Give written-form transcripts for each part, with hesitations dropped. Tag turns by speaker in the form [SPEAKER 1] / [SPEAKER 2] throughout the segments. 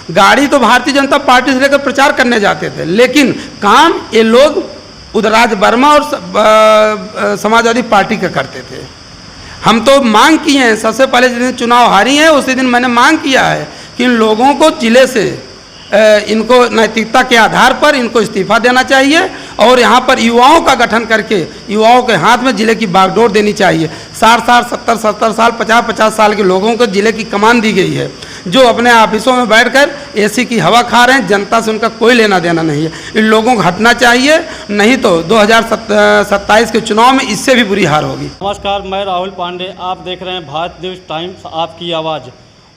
[SPEAKER 1] गाड़ी तो भारतीय जनता पार्टी से लेकर प्रचार करने जाते थे, लेकिन काम ये लोग उदयराज वर्मा और समाजवादी पार्टी का करते थे। हम तो मांग किए हैं, सबसे पहले जिस दिन चुनाव हारी है उसी दिन मैंने मांग किया है कि इन लोगों को जिले से इनको नैतिकता के आधार पर इनको इस्तीफा देना चाहिए और यहाँ पर युवाओं का गठन करके युवाओं के हाथ में जिले की बागडोर देनी चाहिए। 60 साल 70 साल 50 साल के लोगों को जिले की कमान दी गई है, जो अपने ऑफिसों में बैठकर एसी की हवा खा रहे हैं, जनता से उनका कोई लेना देना नहीं है। इन लोगों को हटना चाहिए, नहीं तो 2027 के चुनाव में इससे भी बुरी हार होगी।
[SPEAKER 2] नमस्कार, मैं राहुल पांडे, आप देख रहे हैं भारत न्यूज़ टाइम्स, आपकी आवाज़।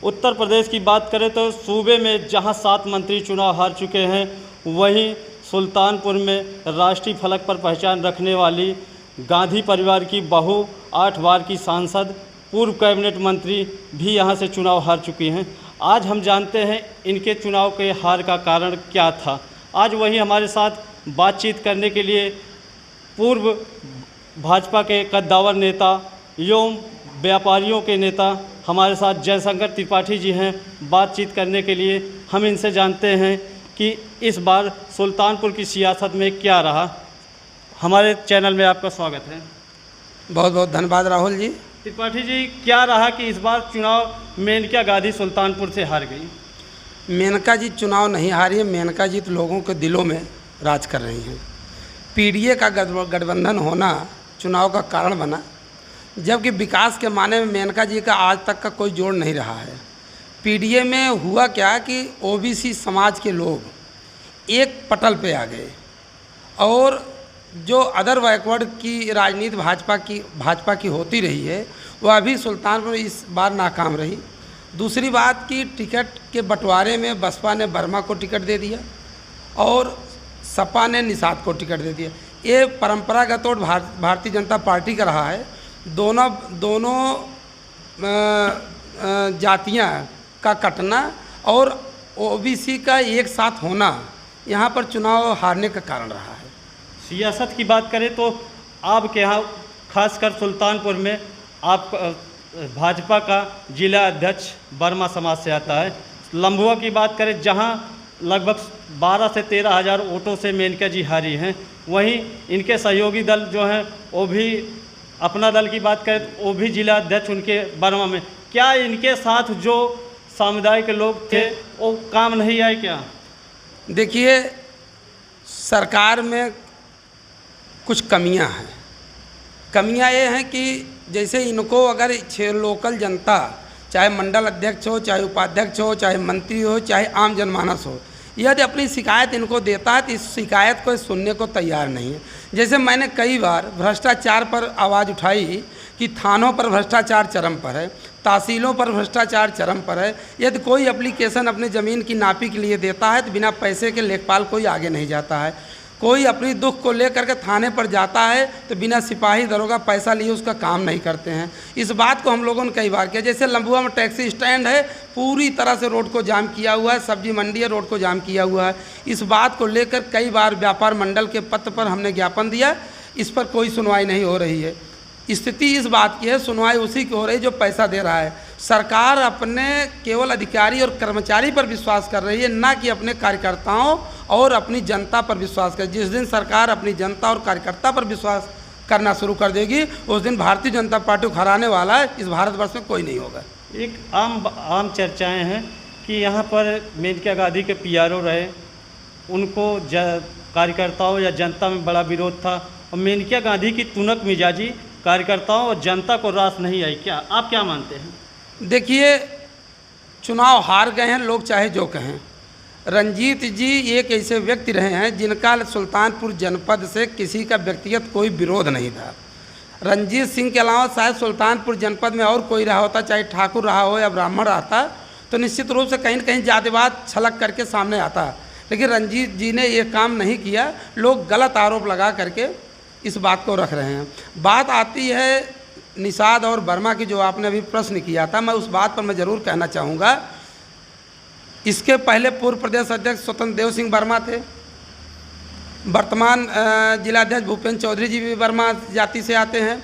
[SPEAKER 2] उत्तर प्रदेश की बात करें तो सूबे में जहां 7 मंत्री चुनाव हार चुके हैं, वहीं सुल्तानपुर में राष्ट्रीय फलक पर पहचान रखने वाली गांधी परिवार की बहू, 8 बार की सांसद, पूर्व कैबिनेट मंत्री भी यहां से चुनाव हार चुकी हैं। आज हम जानते हैं इनके चुनाव के हार का कारण क्या था। आज वही हमारे साथ बातचीत करने के लिए पूर्व भाजपा के कद्दावर नेता एवं व्यापारियों के नेता हमारे साथ जयशंकर त्रिपाठी जी हैं। बातचीत करने के लिए हम इनसे जानते हैं कि इस बार सुल्तानपुर की सियासत में क्या रहा। हमारे चैनल में आपका स्वागत है।
[SPEAKER 1] बहुत बहुत धन्यवाद राहुल जी।
[SPEAKER 2] त्रिपाठी जी, क्या रहा कि इस बार चुनाव मेनका गांधी सुल्तानपुर से हार गई?
[SPEAKER 1] मेनका जी चुनाव नहीं हारी है, मेनका जी तो लोगों के दिलों में राज कर रही हैं। पीडीए का गठबंधन होना चुनाव का कारण बना, जबकि विकास के माने में मेनका जी का आज तक का कोई जोड़ नहीं रहा है। पीडीए में हुआ क्या कि ओबीसी समाज के लोग एक पटल पे आ गए और जो अदर बैकवर्ड की राजनीति भाजपा की होती रही है वह अभी सुल्तानपुर इस बार नाकाम रही। दूसरी बात कि टिकट के बंटवारे में बसपा ने वर्मा को टिकट दे दिया और सपा ने निषाद को टिकट दे दिया। ये परंपरागत तौर भारतीय जनता पार्टी का रहा है। दोनों जातियां का कटना और ओबीसी का एक साथ होना यहाँ पर चुनाव हारने का कारण रहा है।
[SPEAKER 2] सियासत की बात करें तो आपके यहाँ खासकर सुल्तानपुर में आप भाजपा का जिला अध्यक्ष वर्मा समाज से आता है। लंबुआ की बात करें जहाँ लगभग 12 से 13 हज़ार वोटों से मेनका जी हारी हैं, वहीं इनके सहयोगी दल जो हैं वो भी, अपना दल की बात करें तो वो भी जिला अध्यक्ष उनके वर्मा में। क्या इनके साथ जो सामुदायिक लोग थे वो काम नहीं आए क्या?
[SPEAKER 1] देखिए, सरकार में कुछ कमियां हैं। कमियां ये हैं कि जैसे इनको अगर लोकल जनता, चाहे मंडल अध्यक्ष हो, चाहे उपाध्यक्ष हो, चाहे मंत्री हो, चाहे आम जनमानस हो, यदि अपनी शिकायत इनको देता है तो इस शिकायत को सुनने को तैयार नहीं है। जैसे मैंने कई बार भ्रष्टाचार पर आवाज़ उठाई कि थानों पर भ्रष्टाचार चरम पर है, तहसीलों पर भ्रष्टाचार चरम पर है। यदि कोई एप्लीकेशन अपनी ज़मीन की नापी के लिए देता है तो बिना पैसे के लेखपाल कोई आगे नहीं जाता है। कोई अपनी दुख को लेकर के थाने पर जाता है तो बिना सिपाही दरोगा पैसा लिए उसका काम नहीं करते हैं। इस बात को हम लोगों ने कई बार किया। जैसे लंबुआ में टैक्सी स्टैंड है, पूरी तरह से रोड को जाम किया हुआ है, सब्जी मंडी है, रोड को जाम किया हुआ है। इस बात को लेकर कई बार व्यापार मंडल के पत्र पर हमने ज्ञापन दिया, इस पर कोई सुनवाई नहीं हो रही है। स्थिति इस बात की है, सुनवाई उसी की हो रही जो पैसा दे रहा है। सरकार अपने केवल अधिकारी और कर्मचारी पर विश्वास कर रही है, ना कि अपने कार्यकर्ताओं और अपनी जनता पर विश्वास कर। जिस दिन सरकार अपनी जनता और कार्यकर्ता पर विश्वास करना शुरू कर देगी उस दिन भारतीय जनता पार्टी को हराने वाला है इस भारतवर्ष में कोई नहीं होगा।
[SPEAKER 2] एक आम चर्चाएं हैं कि यहाँ पर मेनका गांधी के पीआरओ रहे, उनको कार्यकर्ताओं या जनता में बड़ा विरोध था और मेनका गांधी की तुनक मिजाजी कार्यकर्ताओं और जनता को रास नहीं आई। क्या आप क्या मानते हैं?
[SPEAKER 1] देखिए, चुनाव हार गए हैं लोग, चाहे जो कहें। रंजीत जी एक ऐसे व्यक्ति रहे हैं जिनका सुल्तानपुर जनपद से किसी का व्यक्तिगत कोई विरोध नहीं था। रंजीत सिंह के अलावा शायद सुल्तानपुर जनपद में और कोई रहा होता, चाहे ठाकुर रहा हो या ब्राह्मण रहता, तो निश्चित रूप से कहीं न कहीं जातिवाद छलक करके सामने आता। लेकिन रंजीत जी ने ये काम नहीं किया। लोग गलत आरोप लगा करके इस बात को रख रहे हैं। बात आती है निषाद और वर्मा की, जो आपने अभी प्रश्न किया था, मैं उस बात पर मैं ज़रूर कहना चाहूँगा। इसके पहले पूर्व प्रदेश अध्यक्ष स्वतंत्र देव सिंह वर्मा थे, वर्तमान जिलाध्यक्ष भूपेंद्र चौधरी जी भी वर्मा जाति से आते हैं।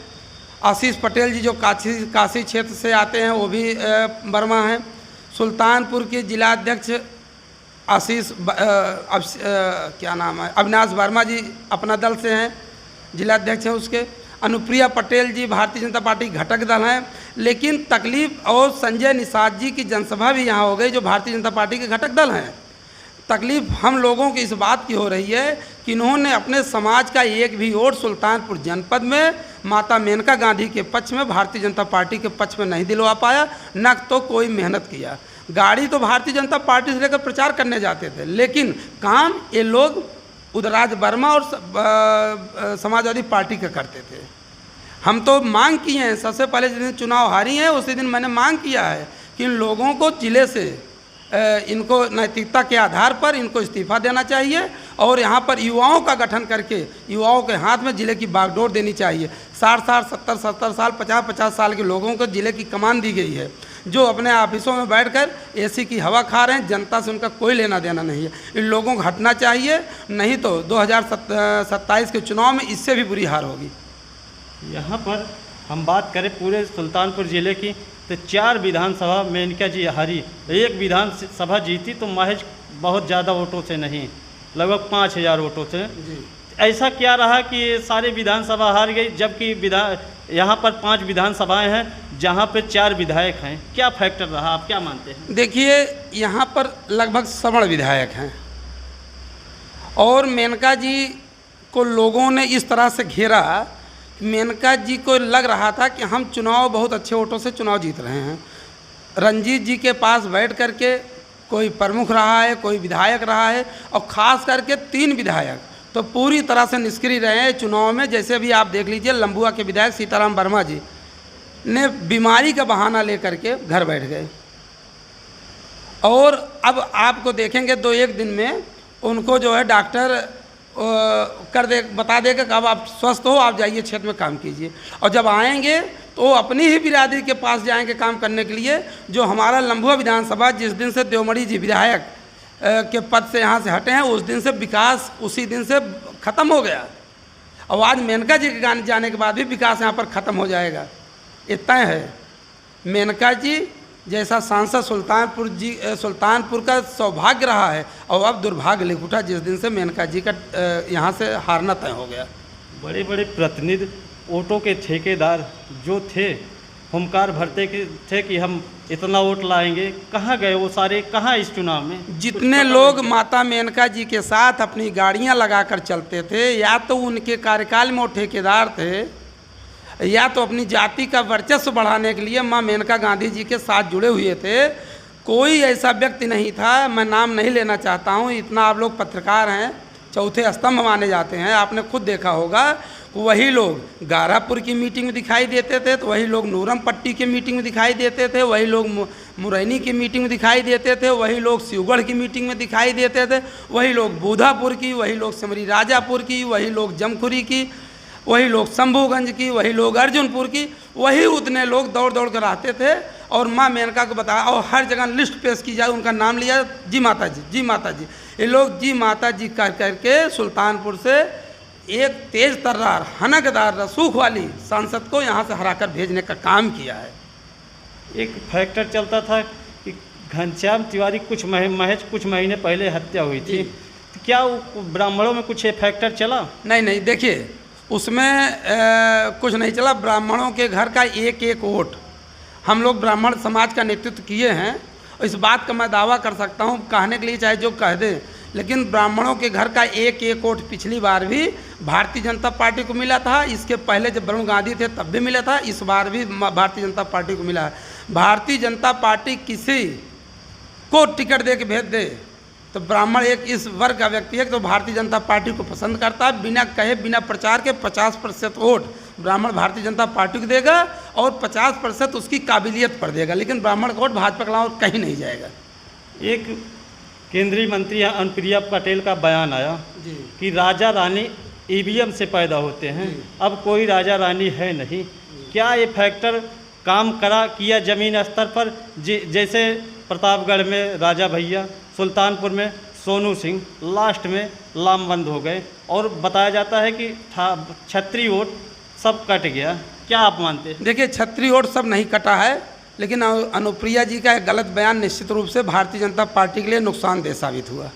[SPEAKER 1] आशीष पटेल जी जो काशी क्षेत्र से आते हैं वो भी वर्मा हैं। सुल्तानपुर के जिलाध्यक्ष क्या नाम है, अविनाश वर्मा जी अपना दल से हैं, जिलाध्यक्ष हैं उसके। अनुप्रिया पटेल जी भारतीय जनता पार्टी घटक दल हैं। लेकिन तकलीफ, और संजय निषाद जी की जनसभा भी यहाँ हो गई जो भारतीय जनता पार्टी के घटक दल हैं। तकलीफ़ हम लोगों की इस बात की हो रही है कि इन्होंने अपने समाज का एक भी वोट सुल्तानपुर जनपद में माता मेनका गांधी के पक्ष में, भारतीय जनता पार्टी के पक्ष में नहीं दिलवा पाया, न तो कोई मेहनत किया। गाड़ी तो भारतीय जनता पार्टी से लेकर प्रचार करने जाते थे, लेकिन काम ये लोग उदयराज वर्मा और समाजवादी पार्टी का करते थे। हम तो मांग किए हैं, सबसे पहले जिस दिन चुनाव हारी हैं उसी दिन मैंने मांग किया है कि इन लोगों को जिले से इनको नैतिकता के आधार पर इनको इस्तीफा देना चाहिए और यहाँ पर युवाओं का गठन करके युवाओं के हाथ में ज़िले की बागडोर देनी चाहिए। 60 साल 70 साल 50 साल के लोगों को ज़िले की कमान दी गई है, जो अपने ऑफिसों में बैठकर एसी की हवा खा रहे हैं। जनता से उनका कोई लेना देना नहीं है। इन लोगों को हटना चाहिए, नहीं तो 2027 के चुनाव में इससे भी बुरी हार होगी।
[SPEAKER 2] यहाँ पर हम बात करें पूरे सुल्तानपुर ज़िले की तो 4 विधानसभा मेनका जी हारी, 1 विधानसभा जीती तो महज बहुत ज़्यादा वोटों से नहीं, लगभग 5000 वोटों से। ऐसा क्या रहा कि ये सारे विधानसभा हार गई, जबकि यहाँ पर 5 विधानसभाएं हैं जहाँ पे 4 विधायक हैं? क्या फैक्टर रहा, आप क्या मानते हैं?
[SPEAKER 1] देखिए, यहाँ पर लगभग सवर्ण विधायक हैं और मेनका जी को लोगों ने इस तरह से घेरा। मेनका जी को लग रहा था कि हम चुनाव बहुत अच्छे वोटों से चुनाव जीत रहे हैं। रंजीत जी के पास बैठ करके कोई प्रमुख रहा है, कोई विधायक रहा है, और ख़ास करके 3 विधायक तो पूरी तरह से निष्क्रिय रहे हैं चुनाव में। जैसे अभी आप देख लीजिए, लंबुआ के विधायक सीताराम वर्मा जी ने बीमारी का बहाना लेकर के घर बैठ गए, और अब आपको देखेंगे 2-1 दिन में उनको जो है डॉक्टर बता देगा कि अब आप स्वस्थ हो, आप जाइए क्षेत्र में काम कीजिए। और जब आएंगे तो वो अपनी ही बिरादरी के पास जाएंगे काम करने के लिए। जो हमारा लंबुआ विधानसभा जिस दिन से देवमणि जी विधायक के पद से यहाँ से हटे हैं, उस दिन से विकास उसी दिन से ख़त्म हो गया। और आज मेनका जी के जाने के बाद भी विकास यहाँ पर ख़त्म हो जाएगा, इतना है। मेनका जी जैसा सांसद सुल्तानपुर का सौभाग्य रहा है, और अब दुर्भाग्य लिख उठा जिस दिन से मेनका जी का यहाँ से हारना तय हो गया।
[SPEAKER 2] बड़े बड़े प्रतिनिधि, वोटों के ठेकेदार जो थे, हुंकार भरते थे कि हम इतना वोट लाएंगे, कहाँ गए वो सारे? कहाँ इस चुनाव में
[SPEAKER 1] जितने लोग माता मेनका जी के साथ अपनी गाड़ियाँ लगाकर चलते थे, या तो उनके कार्यकाल में वो ठेकेदार थे, या तो अपनी जाति का वर्चस्व बढ़ाने के लिए मां मेनका गांधी जी के साथ जुड़े हुए थे। कोई ऐसा व्यक्ति नहीं था, मैं नाम नहीं लेना चाहता हूं, इतना आप लोग पत्रकार हैं, चौथे स्तंभ माने जाते हैं, आपने खुद देखा होगा। वही लोग गारापुर की मीटिंग में दिखाई देते थे, तो वही लोग नूरम पट्टी की मीटिंग में दिखाई देते थे, वही लोग मुरैनी की मीटिंग में दिखाई देते थे, वही लोग शिवगढ़ की मीटिंग में दिखाई देते थे, वही लोग बूधापुर की, वही लोग सिमरी राजापुर की, वही लोग जमखुरी की, वही लोग शंभूगंज की, वही लोग अर्जुनपुर की, वही उतने लोग दौड़ दौड़ कर आते थे और माँ मेनका को बताया, और हर जगह लिस्ट पेश की जाए, उनका नाम लिया, जी माता जी, जी माता जी। ये लोग जी माता जी कर करके सुल्तानपुर से एक तेज तर्रार, हनकदार, रसूख वाली सांसद को यहाँ से हराकर भेजने का काम किया है।
[SPEAKER 2] एक फैक्टर चलता था कि घनश्याम तिवारी महज कुछ महीने पहले हत्या हुई थी, तो क्या ब्राह्मणों में कुछ फैक्टर चला?
[SPEAKER 1] नहीं, देखिए उसमें कुछ नहीं चला। ब्राह्मणों के घर का एक वोट हम लोग ब्राह्मण समाज का नेतृत्व किए हैं। इस बात का मैं दावा कर सकता हूँ, कहने के लिए चाहे जो कह दे, लेकिन ब्राह्मणों के घर का एक वोट पिछली बार भी भारतीय जनता पार्टी को मिला था। इसके पहले जब वरुण गांधी थे तब भी मिला था, इस बार भी भारतीय जनता पार्टी को मिला है। भारतीय जनता पार्टी किसी को टिकट दे के भेज दे तो ब्राह्मण एक इस वर्ग का व्यक्ति है तो भारतीय जनता पार्टी को पसंद करता है। बिना कहे, बिना प्रचार के 50% वोट ब्राह्मण भारतीय जनता पार्टी को देगा और 50% उसकी काबिलियत पर देगा, लेकिन ब्राह्मण का वोट भाजपा के अलावा कहीं नहीं जाएगा।
[SPEAKER 2] एक केंद्रीय मंत्री अनुप्रिया पटेल का बयान आया कि राजा रानी ईवीएम से पैदा होते हैं, अब कोई राजा रानी है नहीं। क्या ये फैक्टर काम किया ज़मीन स्तर पर? जैसे प्रतापगढ़ में राजा भैया, सुल्तानपुर में सोनू सिंह, लास्ट में लामबंद हो गए, और बताया जाता है कि क्षत्रिय वोट सब कट गया। क्या आप मानते हैं?
[SPEAKER 1] देखिए, क्षत्रिय वोट सब नहीं कटा है, लेकिन अनुप्रिया जी का एक गलत बयान निश्चित रूप से भारतीय जनता पार्टी के लिए नुकसानदेह साबित हुआ।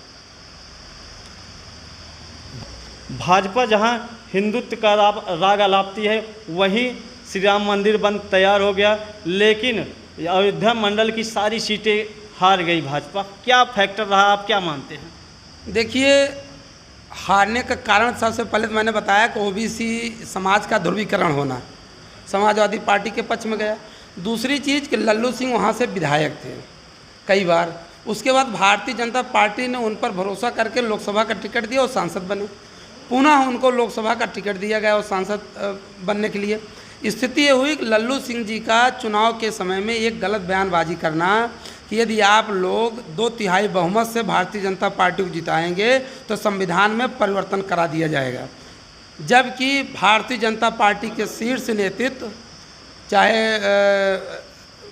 [SPEAKER 2] भाजपा जहां हिंदुत्व का राग अलापती है, वहीं श्री राम मंदिर बंद तैयार हो गया, लेकिन अयोध्या मंडल की सारी सीटें हार गई भाजपा। क्या फैक्टर रहा, आप क्या मानते हैं?
[SPEAKER 1] देखिए, हारने का कारण सबसे पहले तो मैंने बताया कि ओबीसी समाज का ध्रुवीकरण होना, समाजवादी पार्टी के पक्ष में गया। दूसरी चीज़ कि लल्लू सिंह वहाँ से विधायक थे कई बार, उसके बाद भारतीय जनता पार्टी ने उन पर भरोसा करके लोकसभा का टिकट दिया और सांसद बने। पुनः उनको लोकसभा का टिकट दिया गया और सांसद बनने के लिए। स्थिति ये हुई कि लल्लू सिंह जी का चुनाव के समय में एक गलत बयानबाजी करना कि यदि आप लोग 2/3 बहुमत से भारतीय जनता पार्टी को जिताएंगे तो संविधान में परिवर्तन करा दिया जाएगा, जबकि भारतीय जनता पार्टी के शीर्ष नेतृत्व, चाहे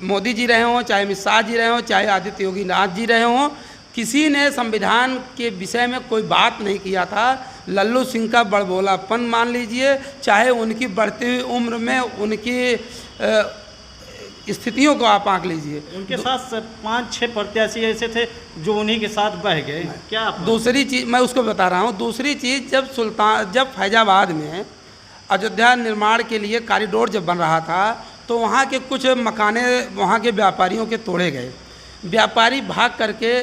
[SPEAKER 1] मोदी जी रहे हों, चाहे अमित शाह जी रहे हों, चाहे आदित्य योगी नाथ जी रहे हों, किसी ने संविधान के विषय में कोई बात नहीं किया था। लल्लू सिंह का बड़बोलापन मान लीजिए, चाहे उनकी बढ़ती हुई उम्र में उनकी स्थितियों को आप आंक लीजिए।
[SPEAKER 2] उनके साथ 5-6 प्रत्याशी ऐसे थे जो उन्हीं के साथ बह गए। क्या
[SPEAKER 1] दूसरी चीज़ मैं उसको बता रहा हूँ। दूसरी चीज़, जब फैजाबाद में अयोध्या निर्माण के लिए कॉरिडोर जब बन रहा था तो वहाँ के कुछ मकाने वहाँ के व्यापारियों के तोड़े गए। व्यापारी भाग करके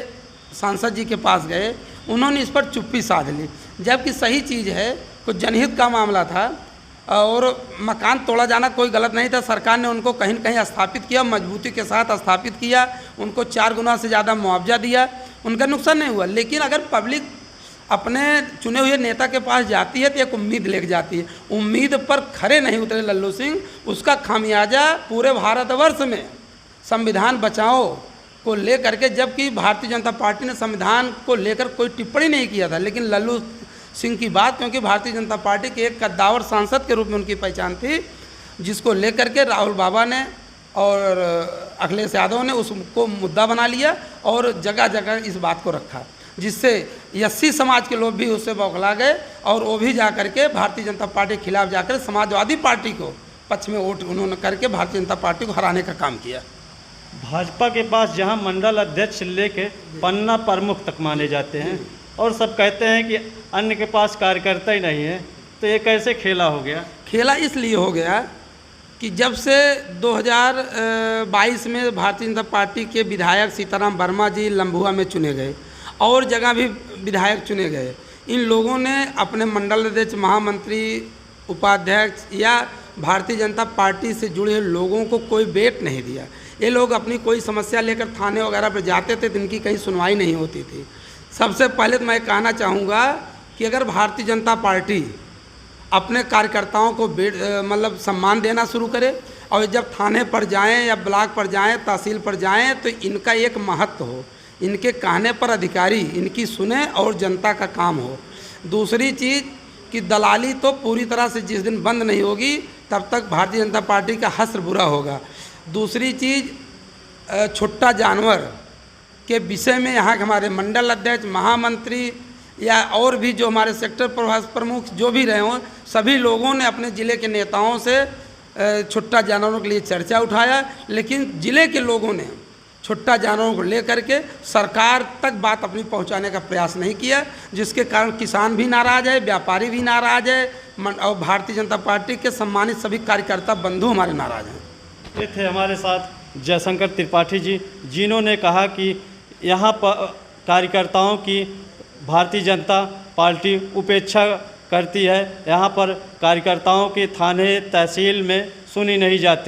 [SPEAKER 1] सांसद जी के पास गए, उन्होंने इस पर चुप्पी साध ली, जबकि सही चीज़ है, कुछ जनहित का मामला था और मकान तोड़ा जाना कोई गलत नहीं था। सरकार ने उनको कहीं न कहीं स्थापित किया, मजबूती के साथ स्थापित किया, उनको 4 गुना से ज़्यादा मुआवजा दिया, उनका नुकसान नहीं हुआ। लेकिन अगर पब्लिक अपने चुने हुए नेता के पास जाती है तो एक उम्मीद लेके जाती है, उम्मीद पर खरे नहीं उतरे लल्लू सिंह, उसका खामियाजा पूरे भारतवर्ष में संविधान बचाओ को लेकर के, जबकि भारतीय जनता पार्टी ने संविधान को लेकर कोई टिप्पणी नहीं किया था, लेकिन लल्लू सिंह की बात, क्योंकि भारतीय जनता पार्टी के एक कद्दावर सांसद के रूप में उनकी पहचान थी, जिसको लेकर के राहुल बाबा ने और अखिलेश यादव ने उसको मुद्दा बना लिया और जगह जगह इस बात को रखा, जिससे एससी समाज के लोग भी उससे बौखला गए और वो भी जा करके भारतीय जनता पार्टी के खिलाफ जाकर समाजवादी पार्टी को पक्ष में वोट उन्होंने करके भारतीय जनता पार्टी को हराने का काम किया।
[SPEAKER 2] भाजपा के पास जहां मंडल अध्यक्ष लेके पन्ना प्रमुख तक माने जाते हैं और सब कहते हैं कि अन्य के पास कार्यकर्ता ही नहीं है, तो ये कैसे खेला हो गया? खेला
[SPEAKER 1] इसलिए हो गया कि जब से 2022 में भारतीय जनता पार्टी के विधायक सीताराम वर्मा जी लम्बुआ में चुने गए और जगह भी विधायक चुने गए, इन लोगों ने अपने मंडल अध्यक्ष, महामंत्री, उपाध्यक्ष या भारतीय जनता पार्टी से जुड़े लोगों को कोई वेट नहीं दिया। ये लोग अपनी कोई समस्या लेकर थाने वगैरह पर जाते थे तो इनकी कहीं सुनवाई नहीं होती थी। सबसे पहले तो मैं कहना चाहूँगा कि अगर भारतीय जनता पार्टी अपने कार्यकर्ताओं को मतलब सम्मान देना शुरू करे और जब थाने पर जाएं या ब्लॉक पर जाएं, तहसील पर जाएं, तो इनका एक महत्व हो, इनके कहने पर अधिकारी इनकी सुने और जनता का काम हो। दूसरी चीज़ कि दलाली तो पूरी तरह से जिस दिन बंद नहीं होगी तब तक भारतीय जनता पार्टी का हश्र बुरा होगा। दूसरी चीज़, छुट्टा जानवर के विषय में यहाँ के हमारे मंडल अध्यक्ष, महामंत्री या और भी जो हमारे सेक्टर प्रमुख जो भी रहे हों, सभी लोगों ने अपने ज़िले के नेताओं से छुट्टा जानवरों के लिए चर्चा उठाया, लेकिन ज़िले के लोगों ने छुट्टा जानवरों को लेकर के सरकार तक बात अपनी पहुंचाने का प्रयास नहीं किया, जिसके कारण किसान भी नाराज़ है, व्यापारी भी नाराज़ है और भारतीय जनता पार्टी के सम्मानित सभी कार्यकर्ता बंधु हमारे नाराज़ हैं।
[SPEAKER 2] ये थे हमारे साथ जयशंकर त्रिपाठी जी, जिन्होंने कहा कि यहाँ पर कार्यकर्ताओं की भारतीय जनता पार्टी उपेक्षा करती है, यहाँ पर कार्यकर्ताओं की थाने तहसील में सुनी नहीं जाती।